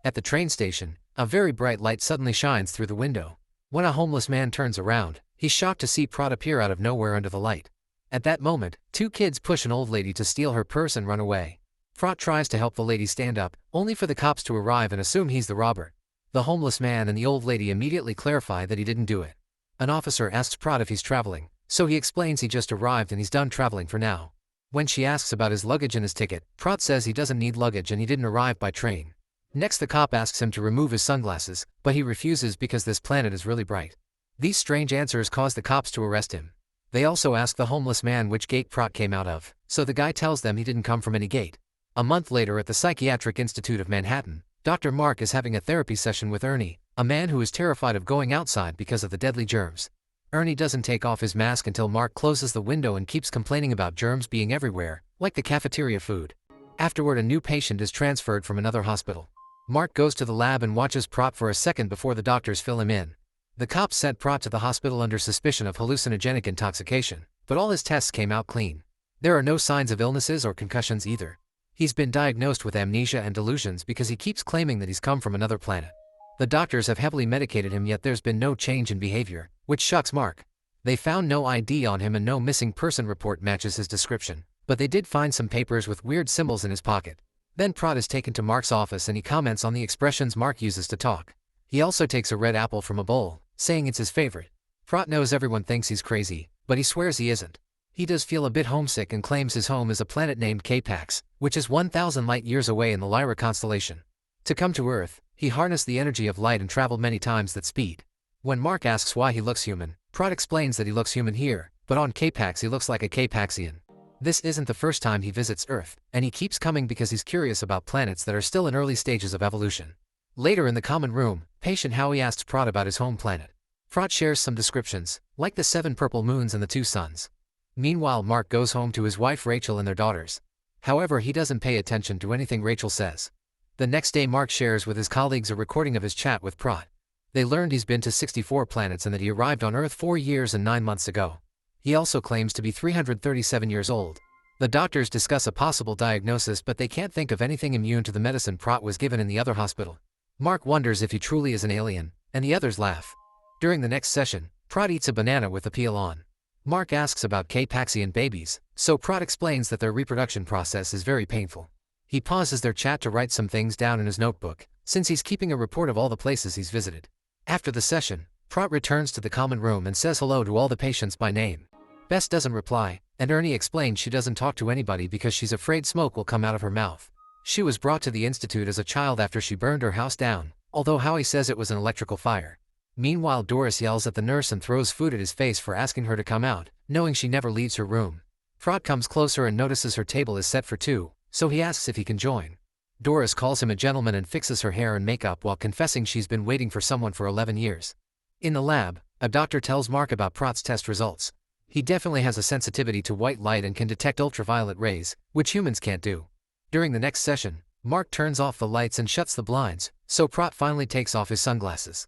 At the train station, a very bright light suddenly shines through the window. When a homeless man turns around, he's shocked to see Prot appear out of nowhere under the light. At that moment, two kids push an old lady to steal her purse and run away. Prot tries to help the lady stand up, only for the cops to arrive and assume he's the robber. The homeless man and the old lady immediately clarify that he didn't do it. An officer asks Prot if he's traveling, so he explains he just arrived and he's done traveling for now. When she asks about his luggage and his ticket, Prot says he doesn't need luggage and he didn't arrive by train. Next, the cop asks him to remove his sunglasses, but he refuses because this planet is really bright. These strange answers cause the cops to arrest him. They also ask the homeless man which gate Prot came out of, so the guy tells them he didn't come from any gate. A month later at the Psychiatric Institute of Manhattan, Dr. Mark is having a therapy session with Ernie, a man who is terrified of going outside because of the deadly germs. Ernie doesn't take off his mask until Mark closes the window and keeps complaining about germs being everywhere, like the cafeteria food. Afterward, a new patient is transferred from another hospital. Mark goes to the lab and watches Prot for a second before the doctors fill him in. The cops sent Prot to the hospital under suspicion of hallucinogenic intoxication, but all his tests came out clean. There are no signs of illnesses or concussions either. He's been diagnosed with amnesia and delusions because he keeps claiming that he's come from another planet. The doctors have heavily medicated him, yet there's been no change in behavior, which shocks Mark. They found no ID on him and no missing person report matches his description, but they did find some papers with weird symbols in his pocket. Then Prot is taken to Mark's office and he comments on the expressions Mark uses to talk. He also takes a red apple from a bowl, saying it's his favorite. Prot knows everyone thinks he's crazy, but he swears he isn't. He does feel a bit homesick and claims his home is a planet named K-Pax, which is 1,000 light-years away in the Lyra constellation. To come to Earth, he harnessed the energy of light and traveled many times that speed. When Mark asks why he looks human, Prot explains that he looks human here, but on K-Pax he looks like a K-Paxian. This isn't the first time he visits Earth, and he keeps coming because he's curious about planets that are still in early stages of evolution. Later in the common room, patient Howie asks Prot about his home planet. Prot shares some descriptions, like the 7 purple moons and the 2 suns. Meanwhile, Mark goes home to his wife Rachel and their daughters. However, he doesn't pay attention to anything Rachel says. The next day, Mark shares with his colleagues a recording of his chat with Prot. They learned he's been to 64 planets and that he arrived on Earth 4 years and 9 months ago. He also claims to be 337 years old. The doctors discuss a possible diagnosis, but they can't think of anything immune to the medicine Prot was given in the other hospital. Mark wonders if he truly is an alien, and the others laugh. During the next session, Prot eats a banana with the peel on. Mark asks about K-Paxian babies, so Prot explains that their reproduction process is very painful. He pauses their chat to write some things down in his notebook, since he's keeping a report of all the places he's visited. After the session, Prot returns to the common room and says hello to all the patients by name. Bess doesn't reply, and Ernie explains she doesn't talk to anybody because she's afraid smoke will come out of her mouth. She was brought to the institute as a child after she burned her house down, although Howie says it was an electrical fire. Meanwhile, Doris yells at the nurse and throws food at his face for asking her to come out, knowing she never leaves her room. Prot comes closer and notices her table is set for 2, so he asks if he can join. Doris calls him a gentleman and fixes her hair and makeup while confessing she's been waiting for someone for 11 years. In the lab, a doctor tells Mark about Prot's test results. He definitely has a sensitivity to white light and can detect ultraviolet rays, which humans can't do. During the next session, Mark turns off the lights and shuts the blinds, so Prot finally takes off his sunglasses.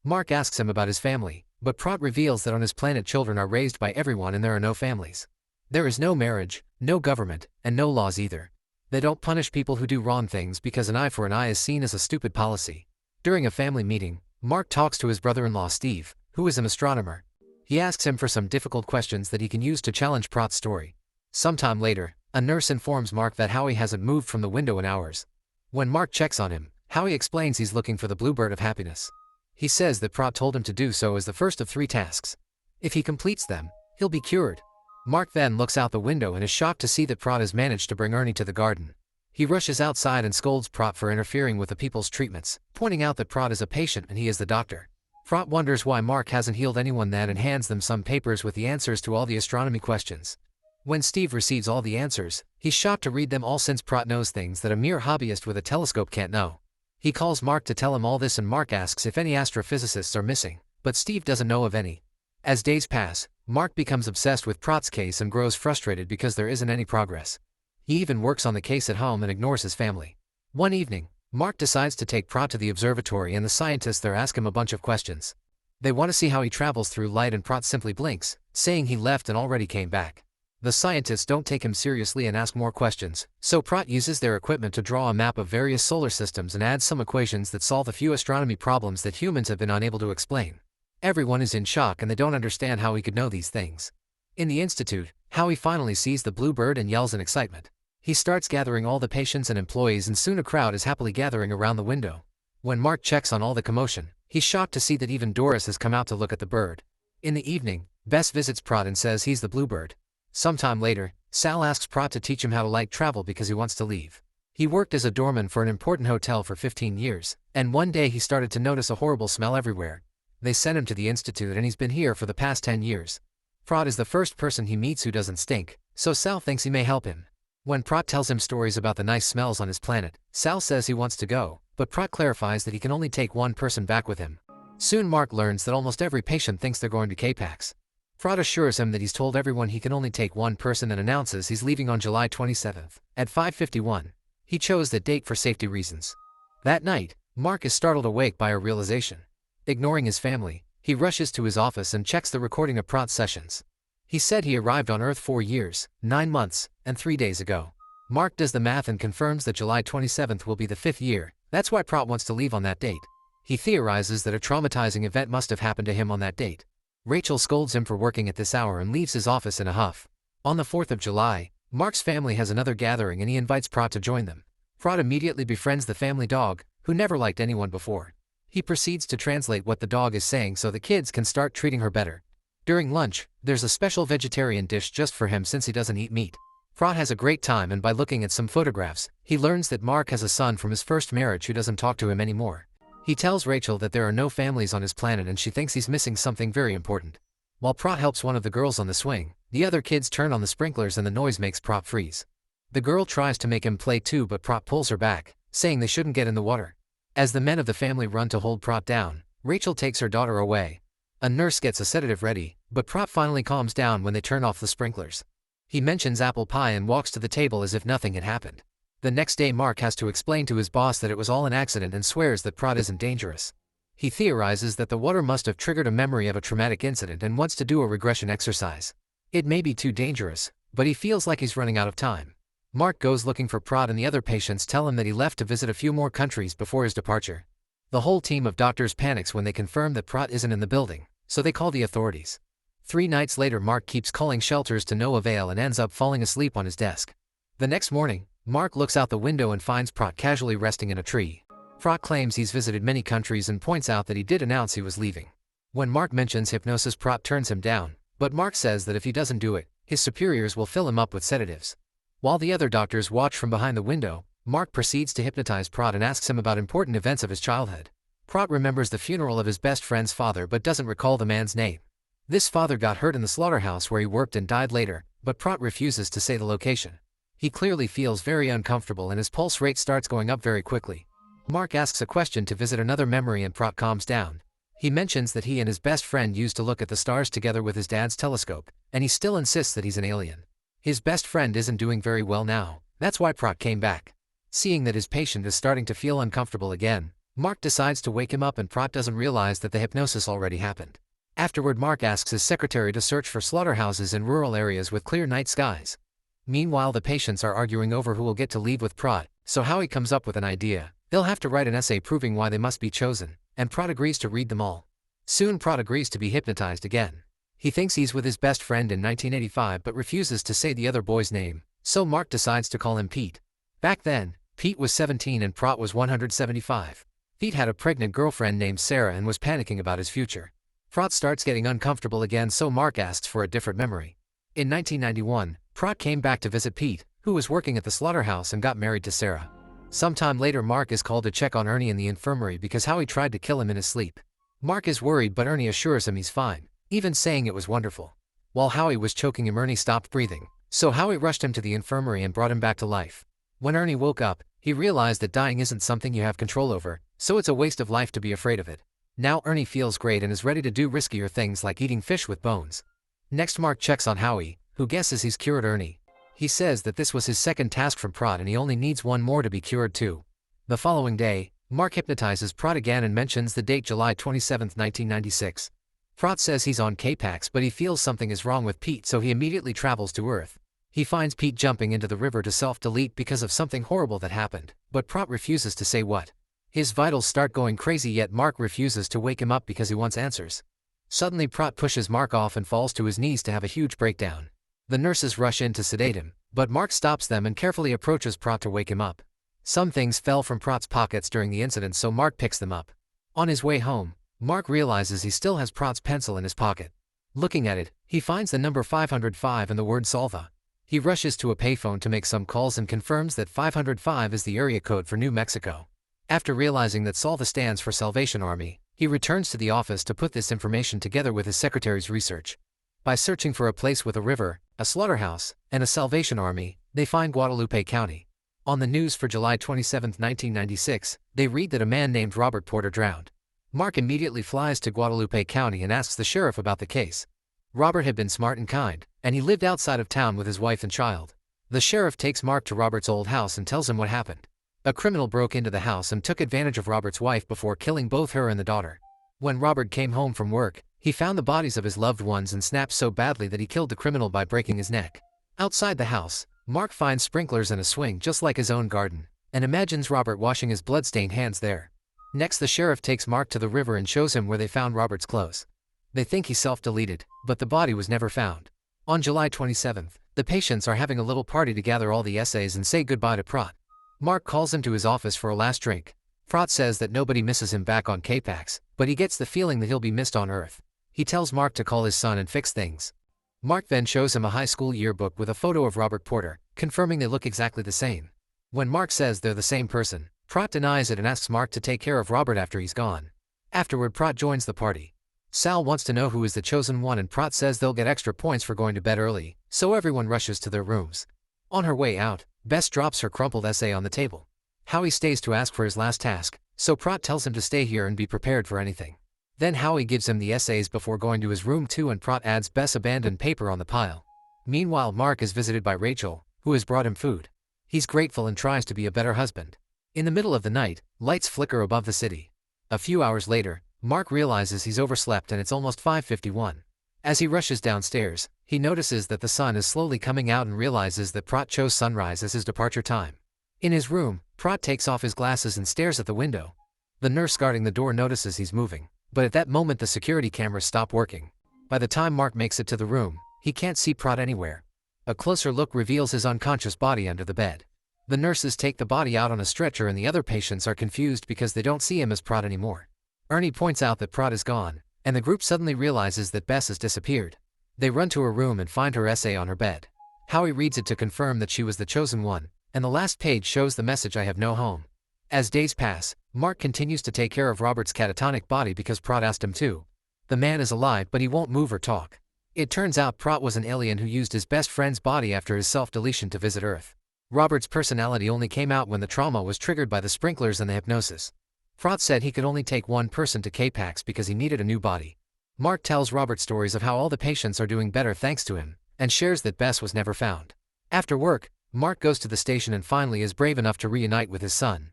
Mark asks him about his family, but Prot reveals that on his planet children are raised by everyone and there are no families. There is no marriage, no government, and no laws either. They don't punish people who do wrong things because an eye for an eye is seen as a stupid policy. During a family meeting, Mark talks to his brother-in-law Steve, who is an astronomer. He asks him for some difficult questions that he can use to challenge Prot's story. Sometime later, a nurse informs Mark that Howie hasn't moved from the window in hours. When Mark checks on him, Howie explains he's looking for the bluebird of happiness. He says that Prot told him to do so as the first of 3 tasks. If he completes them, he'll be cured. Mark then looks out the window and is shocked to see that Prot has managed to bring Ernie to the garden. He rushes outside and scolds Prot for interfering with the people's treatments, pointing out that Prot is a patient and he is the doctor. Prot wonders why Mark hasn't healed anyone then and hands them some papers with the answers to all the astronomy questions. When Steve receives all the answers, he's shocked to read them all since Prot knows things that a mere hobbyist with a telescope can't know. He calls Mark to tell him all this and Mark asks if any astrophysicists are missing, but Steve doesn't know of any. As days pass, Mark becomes obsessed with Prot's case and grows frustrated because there isn't any progress. He even works on the case at home and ignores his family. One evening, Mark decides to take Prot to the observatory and the scientists there ask him a bunch of questions. They want to see how he travels through light and Prot simply blinks, saying he left and already came back. The scientists don't take him seriously and ask more questions, so Prot uses their equipment to draw a map of various solar systems and adds some equations that solve a few astronomy problems that humans have been unable to explain. Everyone is in shock and they don't understand how he could know these things. In the institute, Howie finally sees the blue bird and yells in excitement. He starts gathering all the patients and employees and soon a crowd is happily gathering around the window. When Mark checks on all the commotion, he's shocked to see that even Doris has come out to look at the bird. In the evening, Bess visits Prot and says he's the bluebird. Sometime later, Sal asks Prot to teach him how to light travel because he wants to leave. He worked as a doorman for an important hotel for 15 years, and one day he started to notice a horrible smell everywhere. They sent him to the institute and he's been here for the past 10 years. Prot is the first person he meets who doesn't stink, so Sal thinks he may help him. When Prot tells him stories about the nice smells on his planet, Sal says he wants to go, but Prot clarifies that he can only take one person back with him. Soon Mark learns that almost every patient thinks they're going to K-Pax. Prot assures him that he's told everyone he can only take one person and announces he's leaving on July 27th, at 5:51. He chose that date for safety reasons. That night, Mark is startled awake by a realization. Ignoring his family, he rushes to his office and checks the recording of Prot's sessions. He said he arrived on Earth 4 years, 9 months, and 3 days ago. Mark does the math and confirms that July 27th will be the 5th year. That's why Prot wants to leave on that date. He theorizes that a traumatizing event must have happened to him on that date. Rachel scolds him for working at this hour and leaves his office in a huff. On the 4th of July, Mark's family has another gathering and he invites Prot to join them. Prot immediately befriends the family dog, who never liked anyone before. He proceeds to translate what the dog is saying so the kids can start treating her better. During lunch, there's a special vegetarian dish just for him since he doesn't eat meat. Prot has a great time and by looking at some photographs, he learns that Mark has a son from his first marriage who doesn't talk to him anymore. He tells Rachel that there are no families on his planet and she thinks he's missing something very important. While Prot helps one of the girls on the swing, the other kids turn on the sprinklers and the noise makes Prot freeze. The girl tries to make him play too but Prot pulls her back, saying they shouldn't get in the water. As the men of the family run to hold Prot down, Rachel takes her daughter away. A nurse gets a sedative ready, but Prot finally calms down when they turn off the sprinklers. He mentions apple pie and walks to the table as if nothing had happened. The next day Mark has to explain to his boss that it was all an accident and swears that Prot isn't dangerous. He theorizes that the water must have triggered a memory of a traumatic incident and wants to do a regression exercise. It may be too dangerous, but he feels like he's running out of time. Mark goes looking for Prot and the other patients tell him that he left to visit a few more countries before his departure. The whole team of doctors panics when they confirm that Prot isn't in the building, so they call the authorities. 3 nights later Mark keeps calling shelters to no avail and ends up falling asleep on his desk. The next morning, Mark looks out the window and finds Prot casually resting in a tree. Prot claims he's visited many countries and points out that he did announce he was leaving. When Mark mentions hypnosis, Prot turns him down, but Mark says that if he doesn't do it, his superiors will fill him up with sedatives. While the other doctors watch from behind the window, Mark proceeds to hypnotize Prot and asks him about important events of his childhood. Prot remembers the funeral of his best friend's father but doesn't recall the man's name. This father got hurt in the slaughterhouse where he worked and died later, but Prot refuses to say the location. He clearly feels very uncomfortable and his pulse rate starts going up very quickly. Mark asks a question to visit another memory and Prot calms down. He mentions that he and his best friend used to look at the stars together with his dad's telescope, and he still insists that he's an alien. His best friend isn't doing very well now, that's why Prot came back. Seeing that his patient is starting to feel uncomfortable again, Mark decides to wake him up and Prot doesn't realize that the hypnosis already happened. Afterward Mark asks his secretary to search for slaughterhouses in rural areas with clear night skies. Meanwhile the patients are arguing over who will get to leave with Prot, so Howie comes up with an idea. They'll have to write an essay proving why they must be chosen, and Prot agrees to read them all. Soon Prot agrees to be hypnotized again. He thinks he's with his best friend in 1985 but refuses to say the other boy's name, so Mark decides to call him Pete. Back then, Pete was 17 and Prot was 175. Pete had a pregnant girlfriend named Sarah and was panicking about his future. Prot starts getting uncomfortable again so Mark asks for a different memory. In 1991, Prot came back to visit Pete, who was working at the slaughterhouse and got married to Sarah. Sometime later Mark is called to check on Ernie in the infirmary because Howie tried to kill him in his sleep. Mark is worried but Ernie assures him he's fine, even saying it was wonderful. While Howie was choking him Ernie stopped breathing, so Howie rushed him to the infirmary and brought him back to life. When Ernie woke up, he realized that dying isn't something you have control over, so it's a waste of life to be afraid of it. Now Ernie feels great and is ready to do riskier things like eating fish with bones. Next Mark checks on Howie, who guesses he's cured Ernie. He says that this was his second task from Prot and he only needs one more to be cured too. The following day, Mark hypnotizes Prot again and mentions the date July 27, 1996. Prot says he's on K-Pax, but he feels something is wrong with Pete, so he immediately travels to Earth. He finds Pete jumping into the river to self-delete because of something horrible that happened, but Prot refuses to say what. His vitals start going crazy, yet Mark refuses to wake him up because he wants answers. Suddenly Prot pushes Mark off and falls to his knees to have a huge breakdown. The nurses rush in to sedate him, but Mark stops them and carefully approaches Prot to wake him up. Some things fell from Prot's pockets during the incident, so Mark picks them up. On his way home, Mark realizes he still has Prot's pencil in his pocket. Looking at it, he finds the number 505 and the word Salva. He rushes to a payphone to make some calls and confirms that 505 is the area code for New Mexico. After realizing that Salva stands for Salvation Army, he returns to the office to put this information together with his secretary's research. By searching for a place with a river, a slaughterhouse, and a Salvation Army, they find Guadalupe County. On the news for July 27, 1996, they read that a man named Robert Porter drowned. Mark immediately flies to Guadalupe County and asks the sheriff about the case. Robert had been smart and kind, and he lived outside of town with his wife and child. The sheriff takes Mark to Robert's old house and tells him what happened. A criminal broke into the house and took advantage of Robert's wife before killing both her and the daughter. When Robert came home from work, he found the bodies of his loved ones and snapped so badly that he killed the criminal by breaking his neck. Outside the house, Mark finds sprinklers and a swing just like his own garden, and imagines Robert washing his bloodstained hands there. Next, the sheriff takes Mark to the river and shows him where they found Robert's clothes. They think he self-deleted, but the body was never found. On July 27th, the patients are having a little party to gather all the essays and say goodbye to Prot. Mark calls him to his office for a last drink. Prot says that nobody misses him back on K-Pax, but he gets the feeling that he'll be missed on Earth. He tells Mark to call his son and fix things. Mark then shows him a high school yearbook with a photo of Robert Porter, confirming they look exactly the same. When Mark says they're the same person, Prot denies it and asks Mark to take care of Robert after he's gone. Afterward, Prot joins the party. Sal wants to know who is the chosen one, and Prot says they'll get extra points for going to bed early, so everyone rushes to their rooms. On her way out, Bess drops her crumpled essay on the table. Howie stays to ask for his last task, so Prot tells him to stay here and be prepared for anything. Then Howie gives him the essays before going to his room too, and Prot adds Bess' abandoned paper on the pile. Meanwhile, Mark is visited by Rachel, who has brought him food. He's grateful and tries to be a better husband. In the middle of the night, lights flicker above the city. A few hours later, Mark realizes he's overslept and it's almost 5:51. As he rushes downstairs, he notices that the sun is slowly coming out and realizes that Prot chose sunrise as his departure time. In his room, Prot takes off his glasses and stares at the window. The nurse guarding the door notices he's moving, but at that moment the security cameras stop working. By the time Mark makes it to the room, he can't see Prot anywhere. A closer look reveals his unconscious body under the bed. The nurses take the body out on a stretcher and the other patients are confused because they don't see him as Prot anymore. Ernie points out that Prot is gone, and the group suddenly realizes that Bess has disappeared. They run to her room and find her essay on her bed. Howie reads it to confirm that she was the chosen one, and the last page shows the message, "I have no home." As days pass, Mark continues to take care of Robert's catatonic body because Prot asked him to. The man is alive, but he won't move or talk. It turns out Prot was an alien who used his best friend's body after his self-deletion to visit Earth. Robert's personality only came out when the trauma was triggered by the sprinklers and the hypnosis. Prot said he could only take one person to K-Pax because he needed a new body. Mark tells Robert stories of how all the patients are doing better thanks to him, and shares that Bess was never found. After work, Mark goes to the station and finally is brave enough to reunite with his son.